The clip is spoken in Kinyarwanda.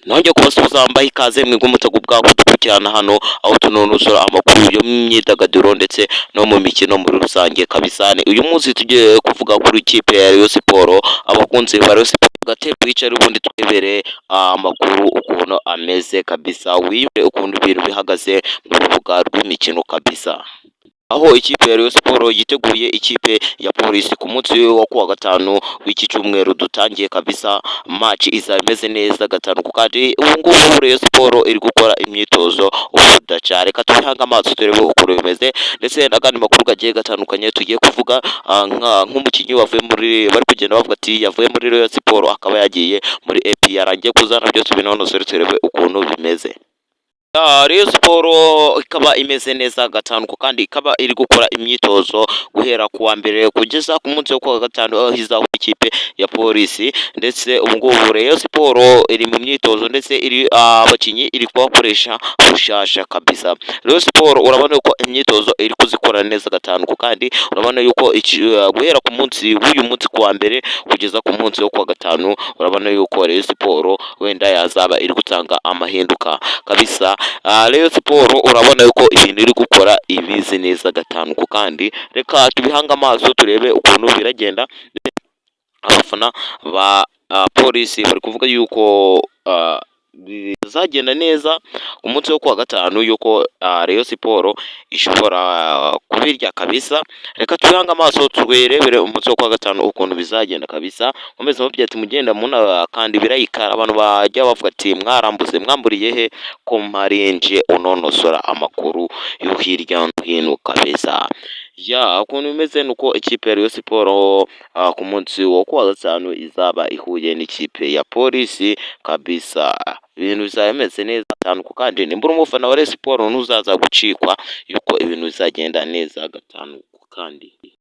Nongeye kubasuhuza wambaye ikaze mwebwe mutego bwako dukurikirana hano aho tunonosora amakuru yo mu myidagaduro ndetse no mu mikino muri rusange kabisa. Uyu munsi tugiye kuvuga kuri ikipe ya Rayon Sports, abakunzi ba Rayon Sports gate twicare ubundi turebere amakuru ukuntu ameze kabisa, wiyumve ukuntu ibintu bihagaze mu rubuga rw'imikino kabisa. Aho ikipe ya Rayon Sports yiteguye ikipe ya Polisi ku munsi wo kuwa gatanu w'iki cyumweru dutangiye kabisa. Match izaba imeze neza gatanu kandi ubu ngubu Rayon Sports iri gukora imyitozo ubudaca. Reka tubihanga amaso turebe ukuntu bimeze ndetse n'agandi makuru gagiye gatandukanye tugiye kuvuga, nk'umukinnyi wavuye muri bari kugenda bavuga ati yavuye muri Rayon Sports akaba yagiye muri APR, agiye kuzana byose binonosore turebe ukuntu bimeze. Rayon Sports ikaba imeze neza gatanu kandi ikaba iri gukora imyitozo guhera ku wa mbere kugeza ku munsi wo kuwa gatanu aho izahura ikipe ya Polisi. Ndetse ubu ngubu Rayon Sports iri mu myitozo ndetse abakinnyi iri kubakoresha bushasha kabisa. Rayon Sports urabona ko imyitozo iri kuzikora neza gatanu kandi urabona yuko guhera ku munsi w'uyu munsi ku wa mbere kugeza ku munsi wo kuwa gatanu urabona yuko Rayon Sports wenda yazaba iri gutanga amahinduka kabisa. Rayon Sports urabona yuko ibintu iri gukora ibizi neza gatanu kandi reka tubihanga amaso turebe ukuntu biragenda. Abafana ba Polisi bari kuvuga yuko bizagenda neza ku munsi wo kuwa gatanu yuko Rayon Sports ishobora kubirya kabisa. Reka tubihanga amaso turebere umunsi wo kuwa gatanu ukuntu bizagenda kabisa. Komeza mubye ati mugenda muna kandi birayikara abantu bajya bavuga ati mwarambuze mwamburiye he ko marenje unonosora amakuru yo hirya no hino kabisa. Ukuntu bimeze nuko ikipe ya Rayon Sports ku munsi wo kuwa gatanu izaba ihuye n'ikipe ya Polisi kabisa. Ibintu bizaba bimeze neza gatanu kandi nimba uri umufana wa Rayon Sports ntuzaza gucikwa yuko ibintu bizagenda neza gatanu kandi.